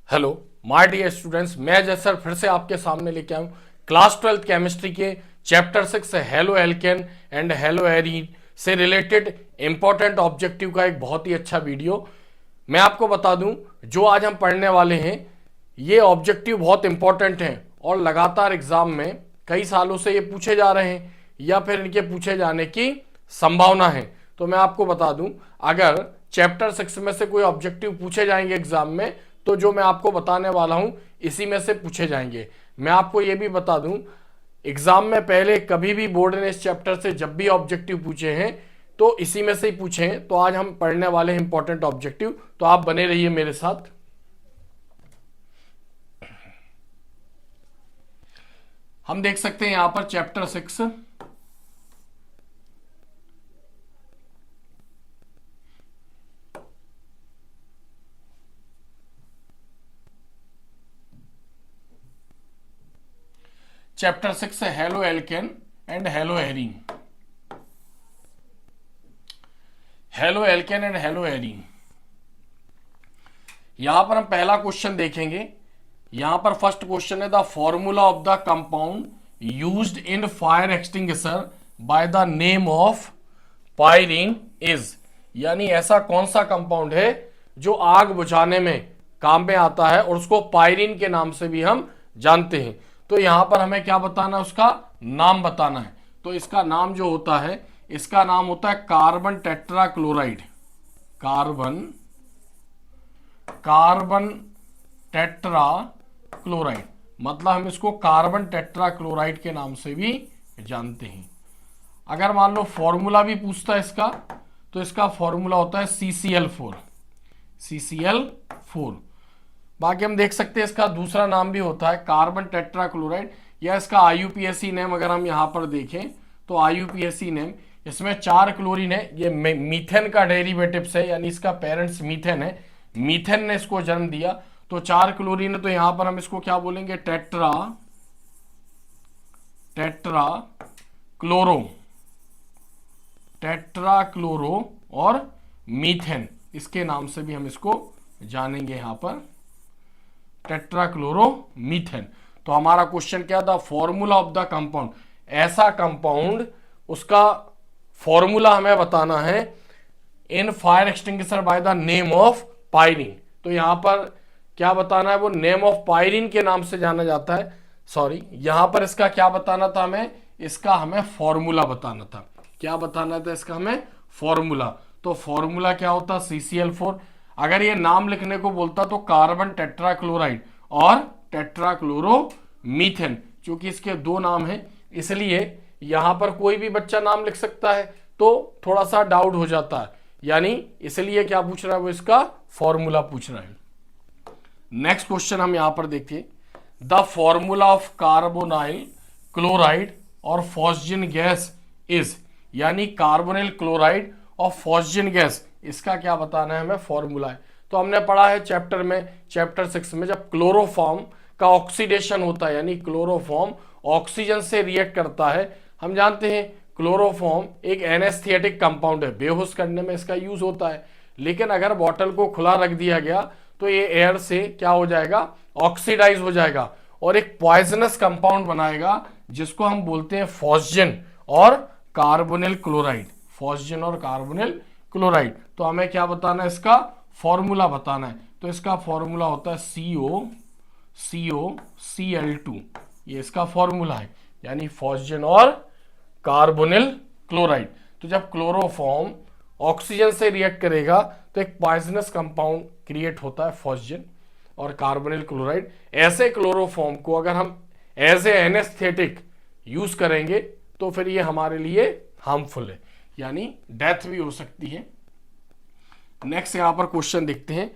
Hello my dear students, मैं जय sir फिर से आपके सामने लेके आया हूँ क्लास 12th केमिस्ट्री के chapter 6 halo alkane and hello arene से रिलेटेड इंपॉर्टेंट ऑब्जेक्टिव का एक बहुत ही अच्छा वीडियो। मैं आपको बता दूं, जो आज हम पढ़ने वाले हैं ये ऑब्जेक्टिव बहुत इंपॉर्टेंट हैं और लगातार एग्जाम में कई सालों से ये पूछे जा रहे हैं या फिर इनके पूछे जाने की संभावना है। तो मैं आपको बता दूं, अगर चैप्टर 6 में से कोई ऑब्जेक्टिव पूछे जाएंगे एग्जाम में तो जो मैं आपको बताने वाला हूं इसी में से पूछे जाएंगे। मैं आपको यह भी बता दूं, एग्जाम में पहले कभी भी बोर्ड ने इस चैप्टर से जब भी ऑब्जेक्टिव पूछे हैं तो इसी में से ही पूछे हैं। तो आज हम पढ़ने वाले हैं इंपॉर्टेंट ऑब्जेक्टिव, तो आप बने रहिए मेरे साथ। हम देख सकते हैं यहां पर चैप्टर 6 चैप्टर 6 है halo alkane and hello arene. Halo alkane and hello arene, यहां पर हम पहला क्वेश्चन देखेंगे। यहां पर फर्स्ट क्वेश्चन है the formula of the compound used in fire extinguisher by the name of pyrene is. यानी ऐसा कौन सा कंपाउंड है जो आग बुझाने में काम में आता है और उसको पायरीन के नाम से भी हम जानते हैं। तो यहां पर हमें क्या बताना है, उसका नाम बताना है। तो इसका नाम जो होता है, इसका नाम होता है carbon tetra chloride. Carbon tetra chloride, मतलब हम इसको कार्बन टेट्रा क्लोराइड के नाम से भी जानते हैं। अगर मान लो फॉर्मूला भी पूछता है इसका, तो इसका फॉर्मूला होता है CCl4। बाकी हम देख सकते हैं इसका दूसरा नाम भी होता है कार्बन टेट्रा क्लोराइड, या इसका IUPAC नेम अगर हम यहां पर देखें तो IUPAC नेम, इसमें 4 क्लोरीन है। ये मीथेन का डेरिवेटिव्स है, यानी इसका पेरेंट्स मीथेन है, मीथेन ने इसको जन्म दिया। तो 4 क्लोरीन है, तो यहां पर हम इसको क्या बोलेंगे, टेट्रा क्लोरो और मीथेन, इसके नाम से भी हम इसको जानेंगे यहां पर, टेट्रा क्लोरो मीथेन। तो हमारा क्वेश्चन क्या था, फॉर्मूला ऑफ द कंपाउंड, ऐसा कंपाउंड उसका फॉर्मूला हमें बताना है in fire extinguisher by the name of pyrene. तो यहां पर क्या बताना है, वो नेम ऑफ पायरीन के नाम से जाना जाता है। सॉरी, यहां पर इसका क्या बताना था हमें, इसका हमें फॉर्मूला बताना था। क्या बताना था इसका हमें, फॉर्मूला। तो फॉर्मूला क्या होता, CCl4। अगर ये नाम लिखने को बोलता तो कार्बन टेट्रा क्लोराइड और टेट्रा क्लोरो मीथेन, क्योंकि इसके 2 नाम हैं इसलिए यहां पर कोई भी बच्चा नाम लिख सकता है, तो थोड़ा सा डाउट हो जाता है। यानी इसलिए क्या पूछ रहा है, वो इसका फॉर्मूला पूछ रहा है। नेक्स्ट क्वेश्चन हम यहां पर देखिए, the formula of carbonyl chloride और फॉस्जिन गैस इज। यानी कार्बोनिल क्लोराइड और फॉस्जिन गैस, इसका क्या बताना है हमें, फॉर्मूला है। तो हमने पढ़ा है चैप्टर में, चैप्टर 6 में, जब क्लोरोफॉर्म का ऑक्सीडेशन होता है, यानी क्लोरोफॉर्म ऑक्सीजन से रिएक्ट करता है। हम जानते हैं क्लोरोफॉर्म एक एनेस्थेटिक कंपाउंड है, बेहोश करने में इसका यूज होता है। लेकिन अगर बॉटल को खुला रख दिया गया तो ये एयर से क्या हो जाएगा, ऑक्सीडाइज हो जाएगा और एक पॉइजनस कंपाउंड बनाएगा जिसको हम बोलते हैं फॉस्जिन और कार्बोनिल क्लोराइड। तो हमें क्या बताना है, इसका फॉर्मूला बताना है। तो इसका फॉर्मूला होता है COCl2, ये इसका फॉर्मूला है, यानी फॉस्जिन और कार्बोनिल क्लोराइड। तो जब क्लोरोफॉर्म ऑक्सीजन से रिएक्ट करेगा तो एक पॉइजनस कंपाउंड क्रिएट होता है, फॉस्जिन और कार्बोनिल क्लोराइड। ऐसे क्लोरोफॉर्म को अगर हम एज ए एनेस्थेटिक यूज करेंगे तो फिर ये हमारे लिए हार्मफुल है, यानी डेथ भी हो सकती है। नेक्स्ट यहां पर क्वेश्चन देखते हैं,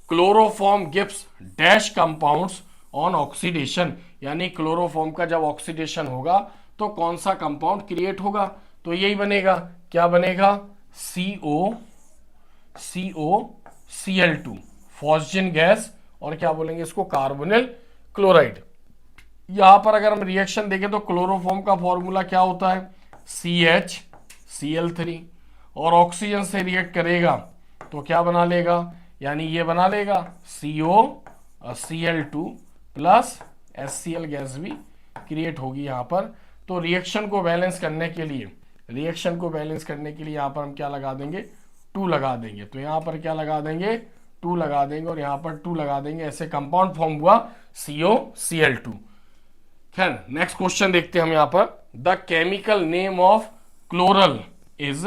chloroform gives dash compounds on oxidation. यानी क्लोरोफॉर्म का जब ऑक्सीडेशन होगा तो कौन सा कंपाउंड क्रिएट होगा, तो यही बनेगा, क्या बनेगा, COCl2 फॉस्जिन गैस और क्या बोलेंगे इसको, कार्बोनिल क्लोराइड। यहां पर अगर हम रिएक्शन देखें तो क्लोरोफॉर्म का फॉर्मूला क्या होता है, CHCl3, और ऑक्सीजन से रिएक्ट करेगा तो क्या बना लेगा, यानी ये बना लेगा CO Cl2 plus HCl gas भी क्रिएट होगी यहाँ पर। तो रिएक्शन को बैलेंस करने के लिए यहाँ पर हम क्या लगा देंगे, 2 लगा देंगे। तो यहाँ पर क्या लगा देंगे, 2 लगा देंगे और यहाँ पर 2 लगा देंगे, ऐसे कंपाउंड फॉर्म हुआ COCl2। खैर नेक्स्ट क्वेश्चन देखते हैं हम यहाँ पर। The chemical name of chloral is,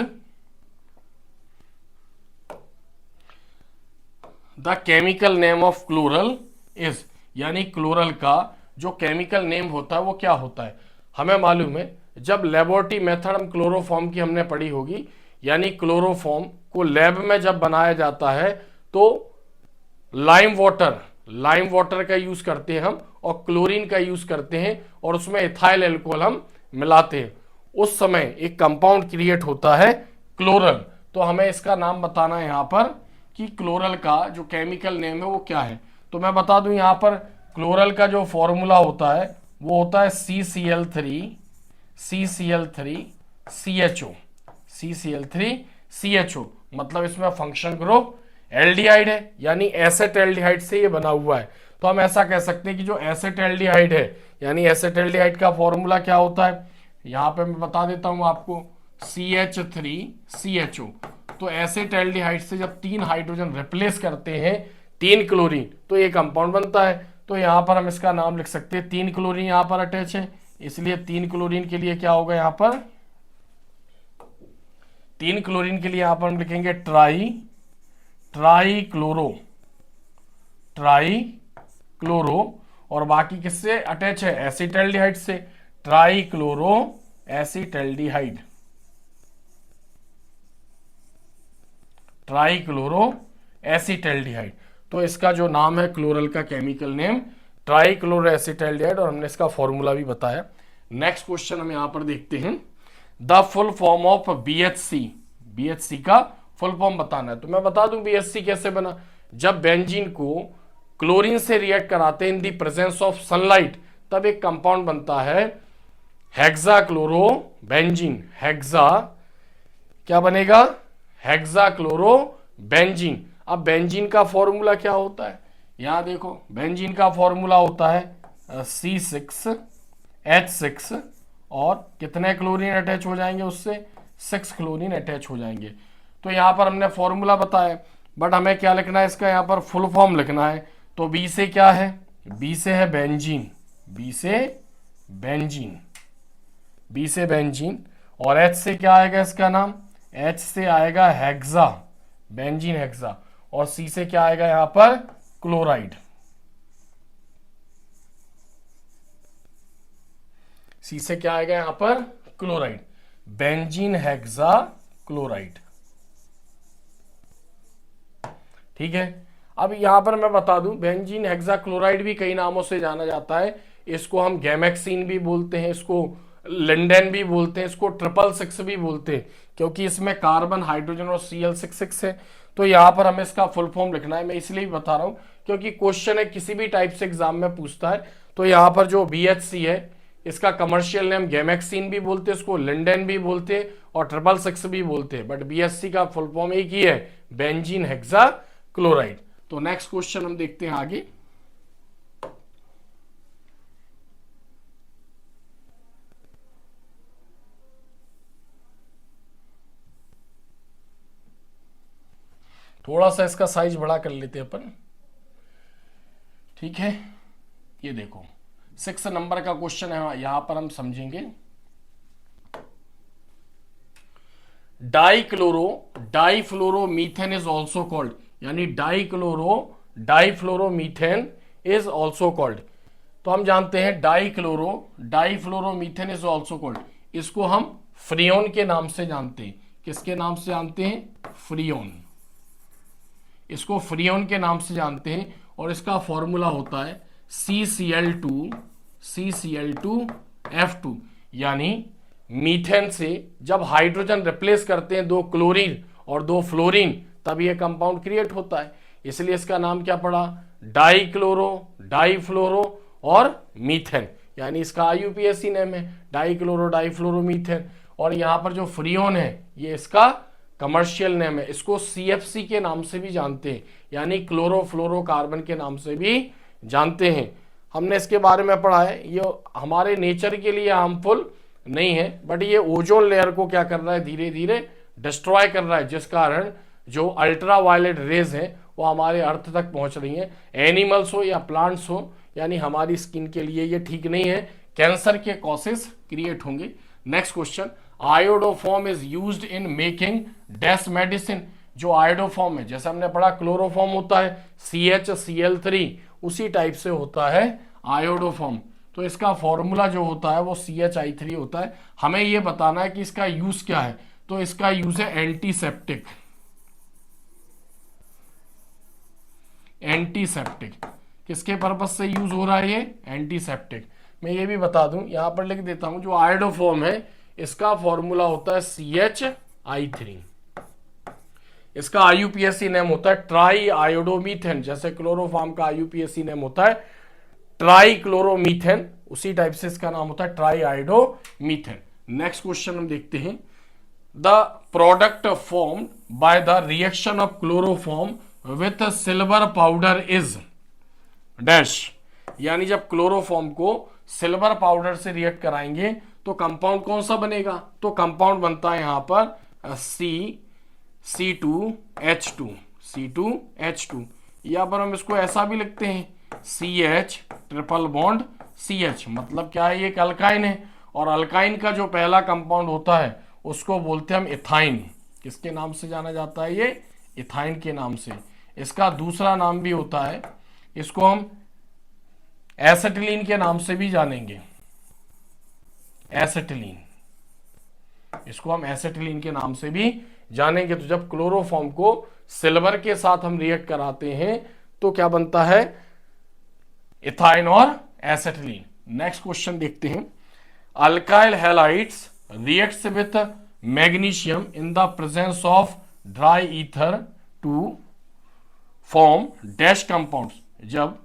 the chemical name of chloral is, यानी क्लोरल का जो केमिकल नेम होता है वो क्या होता है। हमें मालूम है जब लेबोरेटरी मेथड हम क्लोरोफॉर्म की हमने पढ़ी होगी, यानी क्लोरोफॉर्म को लैब में जब बनाया जाता है तो लाइम वाटर का यूज करते हैं हम, और क्लोरीन का यूज करते हैं, और उसमें इथाइल एल्कोहल हम मिलाते हैं। उस समय एक कंपाउंड क्रिएट होता है क्लोरल। तो हमें इसका नाम बताना है यहाँ पर कि क्लोरल का जो केमिकल नेम है वो क्या है। तो मैं बता दूं यहाँ पर क्लोरल का जो फॉर्मूला होता है वो होता है CCl3CHO। मतलब इसमें फंक्शन ग्रुप एल्डिहाइड है, यानी एसेटल्डिहाइड से ये बना हुआ है। तो हम ऐसा कह सकते हैं कि जो एसेटल्डिहाइड है, यानी एसेटल्डिहाइड का फॉर्मूला क्या होता है, यहाँ पे मैं बता देता हूँ आपको, CH3CHO। तो एसेटल्डिहाइड से जब 3 हाइड्रोजन रिप्लेस करते हैं 3 क्लोरीन, तो ये कंपाउंड बनता है। तो यहाँ पर हम इसका नाम लिख सकते हैं, 3 क्लोरीन यहाँ पर अटैच है, इसलिए 3 क्लोरीन के लिए क्या होगा, यहाँ पर 3 क्लोरीन के लिए यहाँ पर हम लिखेंगे ट्राई क्लोरो, और बाकी किससे अटैच है, एसिटल्डिहाइड से, ट्राइक्लोरो एसिटल्डिहाइड। तो इसका जो नाम है क्लोरल का केमिकल नेम ट्राइक्लोरो एसिटल्डिहाइड, और हमने इसका फॉर्मूला भी बताया। नेक्स्ट क्वेश्चन हम यहां पर देखते हैं। The full form of BHC का फुल फॉर्म बताना है। तो मैं बता दूं BHC कैसे बना। जब बेंजीन को क्लोरीन से रिएक्ट कराते हैं इन दी प्रेजेंस ऑफ सनलाइट, तब एक कंपाउंड बनता है हेक्साक्लोरोबेंजीन। क्या बनेगा, हेक्साक्लोरोबेंजीन। अब बेंजीन का फॉर्मूला क्या होता है, यहां देखो, बेंजीन का फॉर्मूला होता है C6H6, और कितने क्लोरीन अटैच हो जाएंगे उससे, 6 क्लोरीन अटैच हो जाएंगे। तो यहां पर हमने फॉर्मूला बताया, बट हमें क्या लिखना है, इसका यहां पर फुल फॉर्म लिखना है। तो बी से क्या है, बी से है बेंजीन, बी से बेंजीन, और एच से क्या आएगा इसका नाम, एच से आएगा हेक्सा, बेंजीन हेक्सा, और सी से क्या आएगा यहां पर, क्लोराइड। सी से क्या आएगा यहां पर, क्लोराइड, बेंजीन हेक्सा क्लोराइड। ठीक है। अब यहां पर मैं बता दूं, बेंजीन हेक्साक्लोराइड भी कई नामों से जाना जाता है। इसको हम गैमेक्सिन भी बोलते हैं, इसको लिंडेन भी बोलते हैं, इसको 666 भी बोलते हैं, क्योंकि इसमें कार्बन, हाइड्रोजन और Cl6 है। तो यहां पर हमें इसका फुल फॉर्म लिखना है। मैं इसलिए भी बता रहा हूं क्योंकि क्वेश्चन है किसी भी टाइप से एग्जाम में पूछता है। तो यहां पर जो BHC है, इसका कमर्शियल नेम गैमेक्सिन भी बोलते हैं, इसको लिंडेन भी बोलते हैं, और 666 भी बोलते हैं, बट BHC का फुल फॉर्म एक ही है, बेंजीन हेक्साक्लोराइड। तो नेक्स्ट क्वेश्चन हम देखते हैं आगे। थोड़ा सा इसका साइज बड़ा कर लेते हैं अपन, ठीक है। ये देखो 6 नंबर का क्वेश्चन है, यहां पर हम समझेंगे। डाइफ्लोरोमीथेन इज ऑल्सो कॉल्ड, यानी डाइफ्लोरोमीथेन इज ऑल्सो कॉल्ड। तो हम जानते हैं डाइफ्लोरोमीथेन इज ऑल्सो कॉल्ड, इसको हम फ्रियोन के नाम से जानते हैं। किसके नाम से जानते हैं, फ्रियोन। इसको फ्रियोन के नाम से जानते हैं, और इसका फॉर्मूला होता है CCl2F2, यानी मीथेन से जब हाइड्रोजन रिप्लेस करते हैं 2 क्लोरीन और 2 फ्लोरीन, तब ये कंपाउंड क्रिएट होता है। इसलिए इसका नाम क्या पड़ा, डाइफ्लोरो और मीथेन, यानी इसका IUPAC नेम है, डाइफ्लोरोमीथेन। और यहां पर जो फ्रियोन है, ये इसका कमर्शियल नेम है। इसको CFC के नाम से भी जानते हैं, यानी क्लोरोफ्लोरोकार्बन के नाम से भी जानते हैं। हमने इसके बारे में पढ़ा है, ये हमारे नेचर के लिए हार्मफुल नहीं है, बट ये ओजोन लेयर को क्या कर रहा है, धीरे धीरे डिस्ट्रॉय कर रहा है, जिस कारण जो अल्ट्रा वायलेट रेज है वो हमारे अर्थ तक पहुंच रही हैं। एनिमल्स हो या प्लांट्स हो, यानी हमारी स्किन के लिए ये ठीक नहीं है, कैंसर के कॉसेस क्रिएट होंगे। Next question, iodoform is used in making dash medicine. जो आयोडोफॉर्म है, जैसे हमने पढ़ा क्लोरोफॉर्म होता है CHCl3, उसी टाइप से होता है आयोडोफॉर्म। तो इसका फॉर्मूला जो होता है वो CHI3 होता है। हमें ये बताना है कि इसका यूज क्या है, तो इसका यूज है एंटीसेप्टिक। एंटीसेप्टिक किसके पर्पज से यूज हो रहा है ये, एंटीसेप्टिक। मैं ये भी बता दूं, यहां पर लिख देता हूं, जो आयोडोफॉर्म है इसका फॉर्मूला होता है CHI3। इसका IUPAC नेम होता है ट्राई आयोडोमीथेन। जैसे क्लोरोफॉर्म का IUPAC नेम होता है ट्राई क्लोरोमीथेन, उसी टाइप से इसका नाम होता है ट्राई आयोडोमीथेन। नेक्स्ट क्वेश्चन हम देखते हैं, the product form by the reaction of chloroform with silver powder is dash. यानी जब क्लोरोफॉर्म को सिल्वर पाउडर से रिएक्ट कराएंगे तो कंपाउंड कौन सा बनेगा, तो कंपाउंड बनता है यहां पर C2H2। या पर हम इसको ऐसा भी लिखते हैं CH ट्रिपल बॉन्ड CH। मतलब क्या है, ये एक अल्काइन है, और अल्काइन का जो पहला कंपाउंड होता है उसको बोलते हैं हम इथाइन। किसके नाम से जाना जाता है, ये इथाइन के नाम से। इसका दूसरा नाम भी होता है, इसको हम एसिटिलीन के नाम से भी जानेंगे। एसिटिलीन, इसको हम एसिटिलीन के नाम से भी जानेंगे। तो जब क्लोरोफॉर्म को सिल्वर के साथ हम रिएक्ट कराते हैं तो क्या बनता है, इथाइन और एसिटिलीन। नेक्स्ट क्वेश्चन देखते हैं, alkyl halides reacts with magnesium in the presence of dry ether to form dash compounds. जब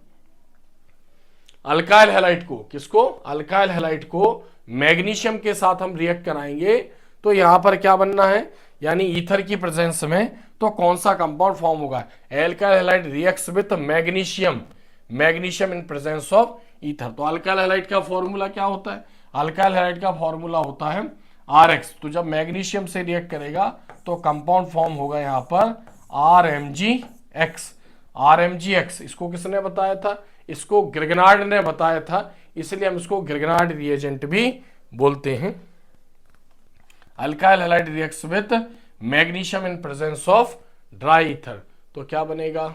अल्काइल हैलाइड को, किसको, अल्काइल हैलाइड को मैग्नीशियम के साथ हम रिएक्ट कराएंगे तो यहां पर क्या बनना है, यानी ईथर की प्रेजेंस में, तो कौन सा कंपाउंड फॉर्म होगा, alkyl halide reacts with magnesium, magnesium in presence of ether. तो अल्काइल हैलाइड का फॉर्मूला क्या होता है, अल्काइल हैलाइड का फॉर्मूला होता है RX। तो जब मैग्नीशियम से रिएक्ट करेगा तो कंपाउंड फॉर्म होगा यहां पर RMgX। RMgX इसको किसने बताया था, इसको ग्रिगनार्ड ने बताया था, इसलिए हम इसको ग्रिगनार्ड रिएजेंट भी बोलते हैं। Alkyl halide reacts with magnesium in presence of dry ether, तो क्या बनेगा,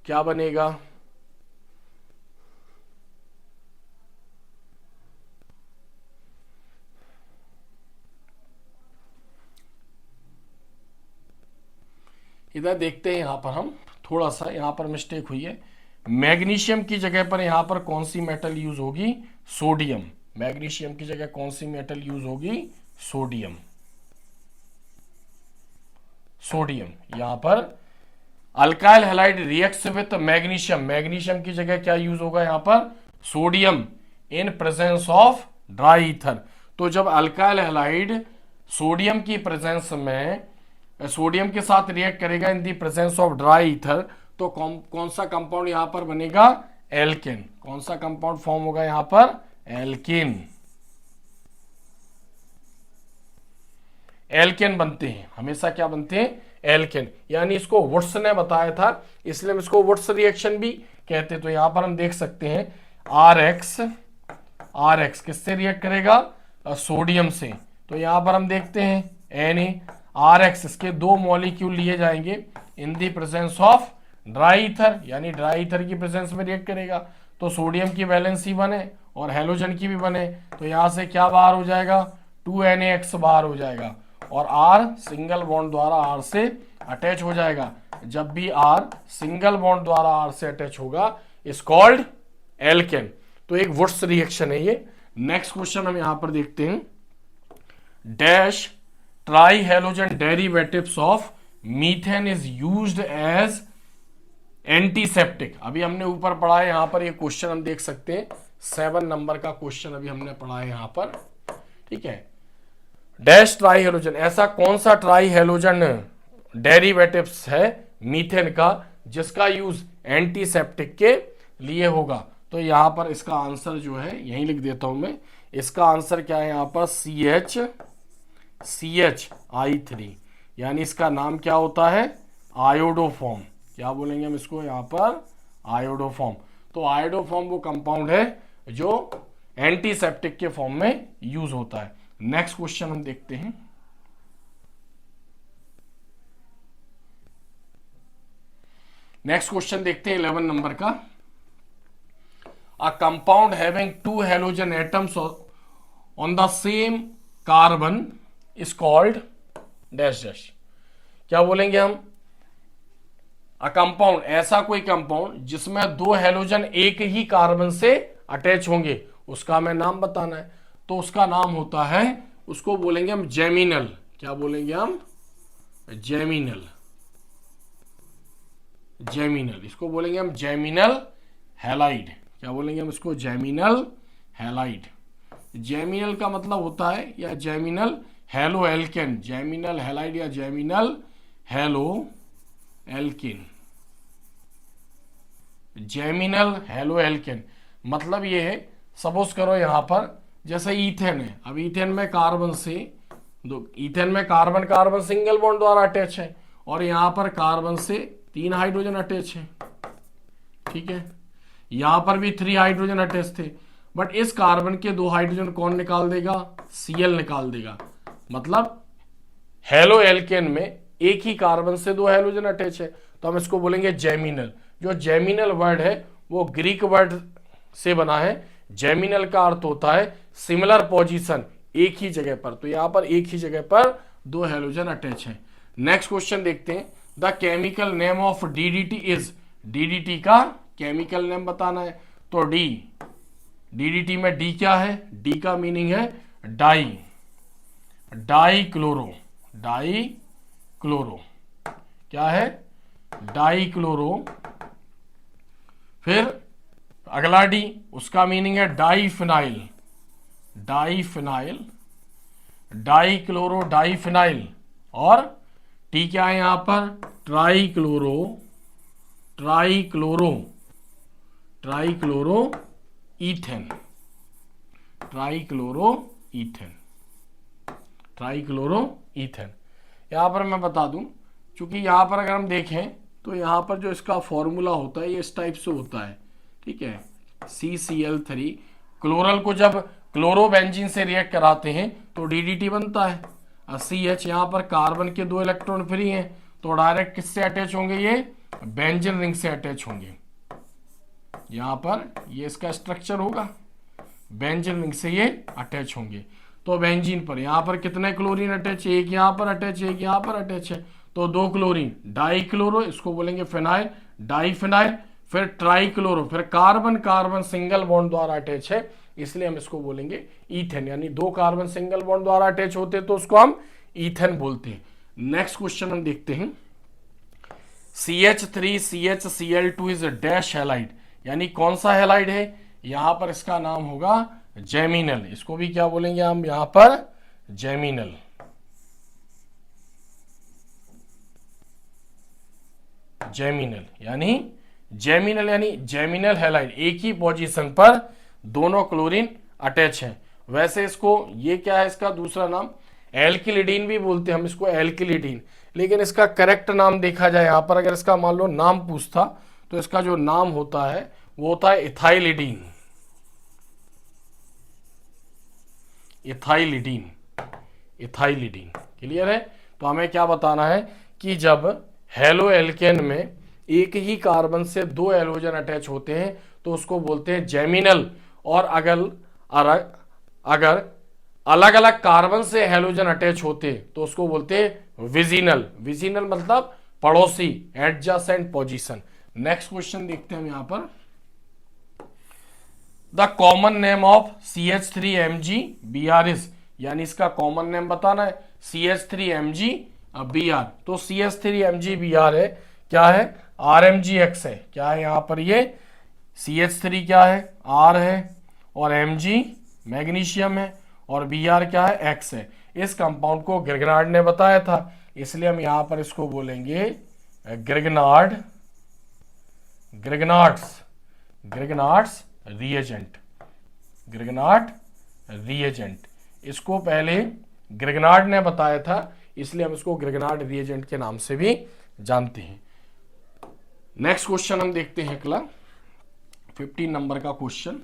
क्या बनेगा, इधर देखते हैं, यहां पर हम थोड़ा सा, यहां पर मिस्टेक हुई है। मैग्नीशियम की जगह पर यहां पर कौन सी मेटल यूज होगी, सोडियम। मैग्नीशियम की जगह कौन सी मेटल यूज होगी, सोडियम। सोडियम, यहां पर alkyl halide reacts with magnesium, magnesium की जगह क्या यूज होगा यहां पर, sodium in presence of dry ether. तो जब अल्काइल हैलाइड सोडियम की प्रेजेंस में, सोडियम के साथ रिएक्ट करेगा in the presence of dry ether, तो कौन सा कंपाउंड यहां पर बनेगा, एल्केन। कौन सा कंपाउंड फॉर्म होगा यहां पर, एल्केन। एल्केन बनते हैं, हमेशा क्या बनते हैं, एल्केन। यानी इसको वुड्स ने बताया था, इसलिए हम इसको वुड्स रिएक्शन भी कहते हैं। तो यहां पर हम देख सकते हैं RX किससे रिएक्ट करेगा, सोडियम से। तो यहां पर हम देखते हैं NaRX, इसके दो मॉलिक्यूल लिए जाएंगे in the presence of dry ether, यानी ड्राई ईथर की प्रेजेंस में रिएक्ट करेगा तो सोडियम की वैलेंसी बने और हैलोजन की भी बने। तो यहां से क्या बाहर हो जाएगा, 2NaX बाहर हो जाएगा, और R सिंगल बॉन्ड द्वारा R से अटैच हो जाएगा। जब भी R सिंगल बॉन्ड द्वारा R से अटैच होगा इज कॉल्ड एल्केन। तो एक वुड्स रिएक्शन है ये। नेक्स्ट क्वेश्चन हम यहां पर देखते हैं, dash tri halogen derivatives of methane is used as antiseptic. अभी हमने ऊपर पढ़ा है, यहां पर ये क्वेश्चन हम देख सकते हैं, 7 नंबर का क्वेश्चन अभी हमने पढ़ा है यहां पर, ठीक है। डैश ट्राई हैलोजन, ऐसा कौन सा ट्राई हैलोजन डेरिवेटिव्स है मीथेन का, जिसका यूज एंटीसेप्टिक के लिए होगा। तो यहां पर इसका आंसर जो है यहीं लिख देता हूं मैं, इसका आंसर क्या है यहां पर CHI3, यानी इसका नाम क्या होता है, आयोडोफॉर्म। क्या बोलेंगे हम इसको यहां पर, आयोडोफॉर्म। तो आयोडोफॉर्म वो कंपाउंड है जो एंटीसेप्टिक के फॉर्म में यूज होता है। नेक्स्ट क्वेश्चन हम देखते हैं। नेक्स्ट क्वेश्चन देखते हैं 11 नंबर का। A compound having 2 halogen atoms on the same carbon is called dash dash. क्या बोलेंगे हम, अ कंपाउंड, ऐसा कोई कंपाउंड जिसमें 2 हेलोजन एक ही कार्बन से अटैच होंगे, उसका हमें नाम बताना है। तो उसका नाम होता है, उसको बोलेंगे हम जेमिनल। क्या बोलेंगे हम, जेमिनल। जेमिनल, इसको बोलेंगे हम जेमिनल हैलाइड। क्या बोलेंगे हम इसको, जेमिनल हैलाइड। जेमिनल का मतलब होता है या geminal halo alkane, geminal halide या geminal halo alkane. Geminal halo alkane मतलब ये है, सपोज करो यहां पर जैसे ईथेन है, अब ईथेन में कार्बन से दो, ईथेन में कार्बन कार्बन सिंगल बॉन्ड द्वारा अटैच है, और यहां पर कार्बन से 3 हाइड्रोजन अटैच है। ठीक है, यहां पर भी 3 हाइड्रोजन अटैच थे, बट इस कार्बन के 2 हाइड्रोजन कौन निकाल देगा, Cl निकाल देगा। मतलब हेलो एल्केन में एक ही कार्बन से 2 हाइड्रोजन अटैच है, तो हम इसको बोलेंगे जेमिनल। जो जेमिनल वर्ड है वो ग्रीक वर्ड से बना है। जेमिनल का अर्थ होता है सिमिलर पोजीशन, एक ही जगह पर। तो यहां पर एक ही जगह पर 2 हेलोजन अटैच है। नेक्स्ट क्वेश्चन देखते हैं। The chemical name of DDT is, DDT का केमिकल नेम बताना है। तो DDT में D क्या है, D का मीनिंग है डाई क्लोरो। क्या है, डाई क्लोरो। फिर अगला D, उसका मीनिंग है डाईफिनाइल, डाई क्लोरो। और T क्या है यहां पर, ट्राईक्लोरोईथेन। यहां पर मैं बता दूं, क्योंकि यहां पर अगर हम देखें तो यहां पर जो इसका फॉर्मूला होता है ये इस टाइप से होता है। ठीक है, CCl3, क्लोरल को जब क्लोरोबेंजीन से रिएक्ट कराते हैं तो DDT बनता है। CH, यहां पर कार्बन के 2 इलेक्ट्रॉन फ्री हैं, तो डायरेक्ट किससे अटैच होंगे, ये बेंजीन रिंग से अटैच होंगे। यहां पर ये इसका स्ट्रक्चर होगा, बेंजीन रिंग से ये अटैच होंगे। तो बेंजीन पर यहां पर कितने क्लोरीन अटैच है, एक यहां पर अटैच है, एक यहां पर अटैच है, तो 2 क्लोरीन, डाईक्लोरो, इसको बोलेंगे फिनाइल, डाईफिनाइल। फिर ट्राईक्लोरो, फिर कार्बन कार्बन सिंगल बॉन्ड द्वारा अटैच है, इसलिए हम इसको बोलेंगे ईथेन। यानी 2 कार्बन सिंगल बॉन्ड द्वारा अटैच होते तो उसको हम ईथेन बोलते हैं। नेक्स्ट क्वेश्चन हम देखते हैं। CH3CHCl2 इज डैश हैलाइड, यानी कौन सा हैलाइड है, यहां पर इसका नाम होगा जेमिनल। इसको भी क्या बोलेंगे हम यहां पर, जेमिनल। यानी जेमिनल हैलाइड, एक ही पोजीशन पर दोनों क्लोरीन अटैच हैं। वैसे इसको, ये क्या है इसका दूसरा नाम, एल्किलिडीन भी बोलते हैं हम इसको, एल्किलिडीन। लेकिन इसका करेक्ट नाम देखा जाए यहां पर, अगर इसका मान लो नाम पूछता तो इसका जो नाम होता है वो होता है इथाइलिडीन। क्लियर है। तो हमें क्या बताना है कि जब हेलो एल्केन में एक ही कार्बन से 2 हेलोजन अटैच होते हैं तो उसको बोलते हैं जेमिनल, और अगर अलग अलग कार्बन से हेलोजन अटैच होते तो उसको बोलते हैं विजिनल मतलब पड़ोसी, एडजेसेंट पोजीशन। नेक्स्ट क्वेश्चन देखते हैं हम यहां पर। The common name of CH3MgBr is, यानी इसका कॉमन नेम बताना है, CH3MgBr। तो CH3MgBr है, क्या है, RMgX है। क्या है यहां पर, ये CH3 क्या है, R है, और Mg मैग्नीशियम है, और Br क्या है, X है। इस कंपाउंड को ग्रिगनार्ड ने बताया था, इसलिए हम यहां पर इसको बोलेंगे ग्रिगनार्ड ग्रिगनार्ड्स रिएजेंट, ग्रिगनार्ड रिएजेंट। इसको पहले ग्रिगनार्ड ने बताया था, इसलिए हम इसको ग्रिगनार्ड रिएजेंट के नाम से भी जानते हैं। नेक्स्ट क्वेश्चन हम देखते हैं अगला 15 नंबर का क्वेश्चन।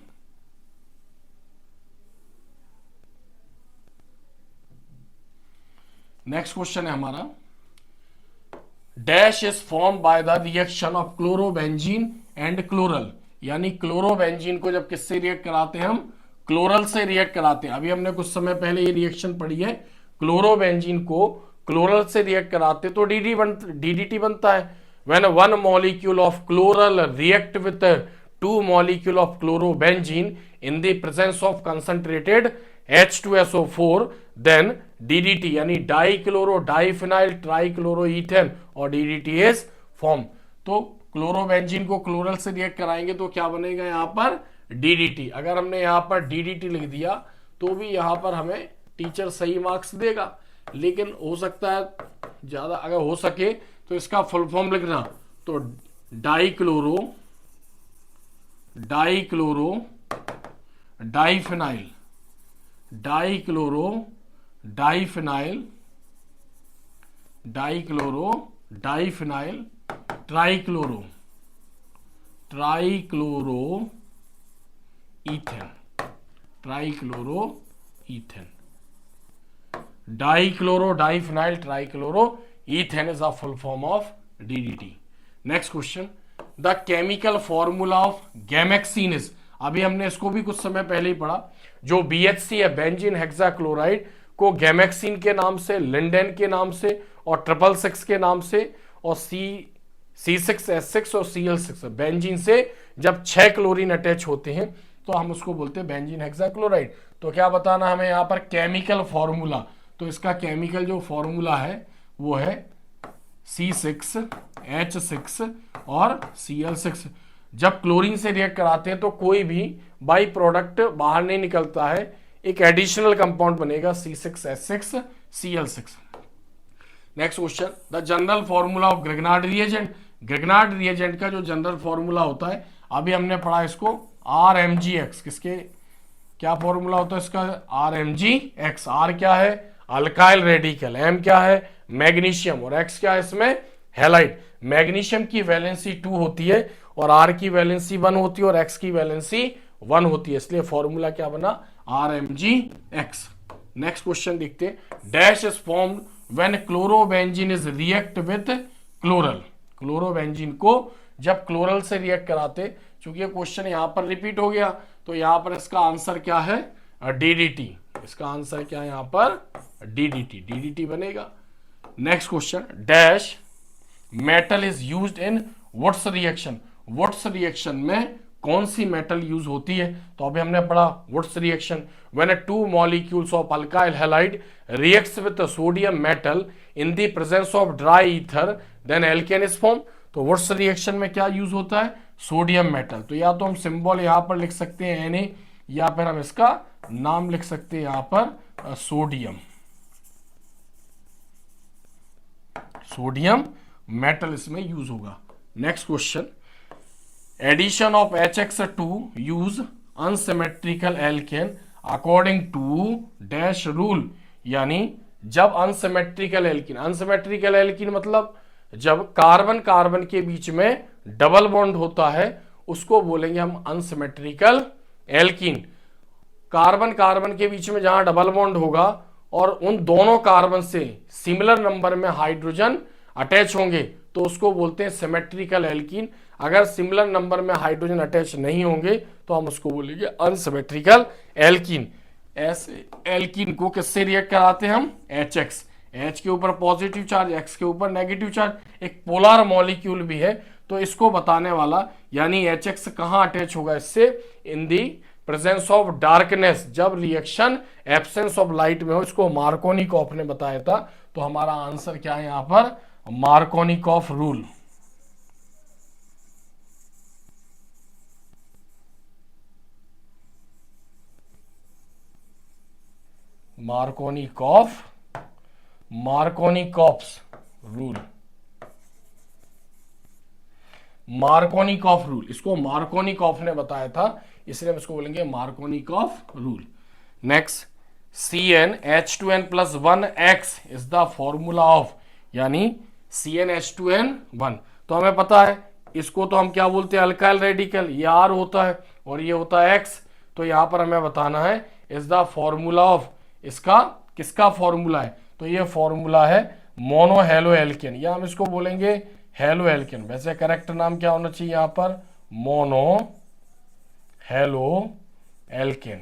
नेक्स्ट क्वेश्चन है हमारा, dash is form by the reaction of chlorobenzene and chloral, यानी क्लोरोबेंजीन को जब किससे रिएक्ट कराते हैं हम, क्लोरल से रिएक्ट कराते हैं। अभी हमने कुछ समय पहले ये रिएक्शन पढ़ी है, क्लोरोबेंजीन को क्लोरल से रिएक्ट कराते तो डीडीटी बनता है। When one molecule of chloral react with 2 molecule of chlorobenzene in the presence of concentrated H2SO4 then DDT यानी डाइक्लोरो डाइफिनाइल ट्राइक्लोरोईथेन और डीडीटी इज फॉर्म। तो क्लोरोबेंजीन को क्लोरल से रिएक्ट कराएंगे तो क्या बनेगा यहाँ पर, डीडीटी। अगर हमने यहाँ पर डीडीटी लिख दिया तो भी यहाँ पर हमें टीचर सही मार्क्स देगा, लेकिन हो सकता है ज्यादा, अगर हो सके तो इसका फुल फॉर्म लिखना, तो dichloro diphenyl trichloroethane, dichloro diphenyl trichloroethane is a full form of DDT. Next question, the chemical formula of gammexane is, अभी हमने इसको भी कुछ समय पहले ही पढ़ा, जो BHC है बेंजीन हेक्साक्लोराइड को गैमेक्सीन के नाम से, लिंडेन के नाम से और 666 के नाम से और C6H6 और Cl6 बेंजीन से जब 6 क्लोरीन अटैच होते हैं तो हम उसको बोलते हैं बेंजीन हेक्साक्लोराइड। तो क्या बताना हमें यहाँ पर, केमिकल फॉर्मूला, तो इसका केमिकल जो फॉर्मूला है वो है C6H6 और Cl6। जब क्लोरीन से रिएक्ट कराते हैं तो कोई भी बाई प्रोडक्ट बाहर नहीं निकलता है, एक एडिशनल कंपाउंड बनेगा C6H6 Cl6। Next question, the general formula of Grignard reagent, Grignard reagent का जो जनरल फॉर्मूला होता है, अभी हमने पढ़ा इसको RMgX, किसके क्या फॉर्मूला होता है इसका, RMgX। R क्या है, अल्काइल रेडिकल, M क्या है, मैग्नीशियम और X क्या है इसमें, हैलाइड। मैग्नीशियम की वैलेंसी 2 होती है और R की वैलेंसी 1 होती है और X की वैलेंसी 1 होती है, इसलिए फॉर्मूला क्या बना, RMgX। नेक्स्ट क्वेश्चन देखते हैं, dash is formed when chlorobenzene is react with chloral, chlorobenzene को जब क्लोरल से रिएक्ट कराते, चूंकि ये क्वेश्चन यहां पर रिपीट हो गया तो यहां पर इसका आंसर क्या है, डीडीटी। इसका आंसर क्या है यहां पर, डीडीटी बनेगा। Next question, dash metal is used in Wurtz reaction, woods reaction में कौन सी मेटल यूज होती है, तो अभी हमने पढ़ा Wood's reaction, when 2 molecules of alkyl halide reacts with sodium metal in the presence of dry ether then alkane is form. तो वुड्स रिएक्शन में क्या यूज होता है, सोडियम मेटल। तो या तो हम सिंबल यहां पर लिख सकते हैं Na, या फिर हम इसका नाम लिख सकते हैं यहां पर सोडियम मेटल इसमें यूज होगा। Next question, addition of HX to use unsymmetrical alkene according to dash rule, यानी जब अनसिमेट्रिकल एल्कीन मतलब जब कार्बन कार्बन के बीच में डबल बॉन्ड होता है उसको बोलेंगे हम अनसिमेट्रिकल एल्कीन। कार्बन कार्बन के बीच में जहां डबल बॉन्ड होगा और उन दोनों कार्बन से सिमिलर नंबर में हाइड्रोजन अटैच होंगे तो उसको बोलते हैं सिमेट्रिकल एल्कीन। अगर सिमिलर नंबर में हाइड्रोजन अटैच नहीं होंगे तो हम उसको बोलेंगे अनसिमेट्रिकल एल्कीन। ऐसे एल्कीन को किससे रिएक्ट कराते हैं हम, HX, H के ऊपर पॉजिटिव चार्ज, X के ऊपर नेगेटिव चार्ज, एक पोलर मॉलिक्यूल भी है तो इसको बताने वाला, यानी HX कहां अटैच होगा इससे, इन दी प्रेजेंस ऑफ डार्कनेस, जब रिएक्शन एब्सेंस ऑफ लाइट में हो। इसको मार्कोनिकॉफ ने बताया था। तो हमारा आंसर क्या है यहां पर, Markovnikov rule. Markovnikov's rule. Markovnikov rule, इसको मार्कोनिकॉफ ने बताया था, इसलिए हम इसको बोलेंगे Markovnikov rule. Next, CnH2n+1x is the formula of, यानी CnH2n1, तो हमें पता है इसको तो हम क्या बोलते हैं, अल्काइल रेडिकल, ये R होता है और ये होता है X, तो यहां पर हमें बताना है इज द फॉर्मूला ऑफ, इसका किसका फॉर्मूला है, तो ये फॉर्मूला है मोनो हेलो एल्केन, या हम इसको बोलेंगे हेलो एल्केन। वैसे करेक्ट नाम क्या होना चाहिए यहां पर, mono halo alkane,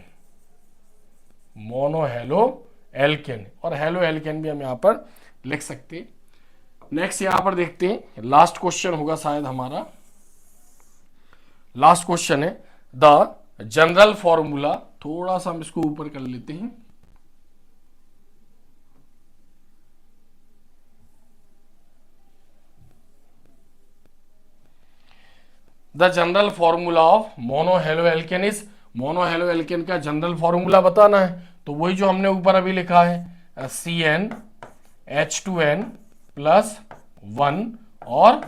mono halo alkane, और हेलो एल्केन भी हम यहां पर लिख सकते हैं। नेक्स्ट यहां पर देखते हैं, लास्ट क्वेश्चन होगा शायद हमारा, लास्ट क्वेश्चन है द जनरल फॉर्मूला, थोड़ा सा हम इसको ऊपर कर लेते हैं, the general formula of mono halo alkane is, mono halo alkane का जनरल फॉर्मूला बताना है, तो वही जो हमने ऊपर अभी लिखा है, CnH2n+1 और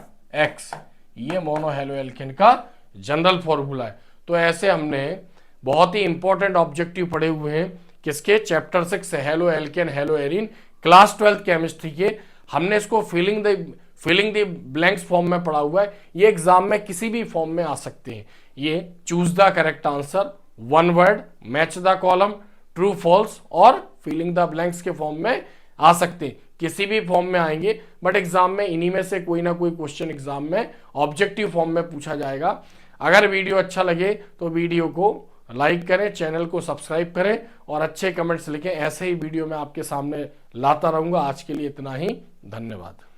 X, ये मोनो हेलो एल्केन का जनरल फॉर्मूला है। तो ऐसे हमने बहुत ही इंपॉर्टेंट ऑब्जेक्टिव पढ़े हुए हैं, किसके, chapter 6 halo alkane hello arene, class 12 chemistry के। हमने इसको फिलिंग द ब्लैंक्स फॉर्म में पढ़ा हुआ है, ये एग्जाम में किसी भी फॉर्म में आ सकते हैं। ये choose the correct answer, one word, match the column, true false और फिलिंग द ब्लैंक्स के फॉर्म में आ सकते हैं, किसी भी फॉर्म में आएंगे, बट एग्जाम में इन्हीं में से कोई ना कोई क्वेश्चन एग्जाम में ऑब्जेक्टिव फॉर्म में पूछा जाएगा। अगर वीडियो अच्छा लगे तो वीडियो को लाइक करें, चैनल को सब्सक्राइब करें और अच्छे कमेंट्स लिखें। ऐसे ही वीडियो मैं आपके सामने लाता रहूंगा। आज के लिए इतना ही, धन्यवाद।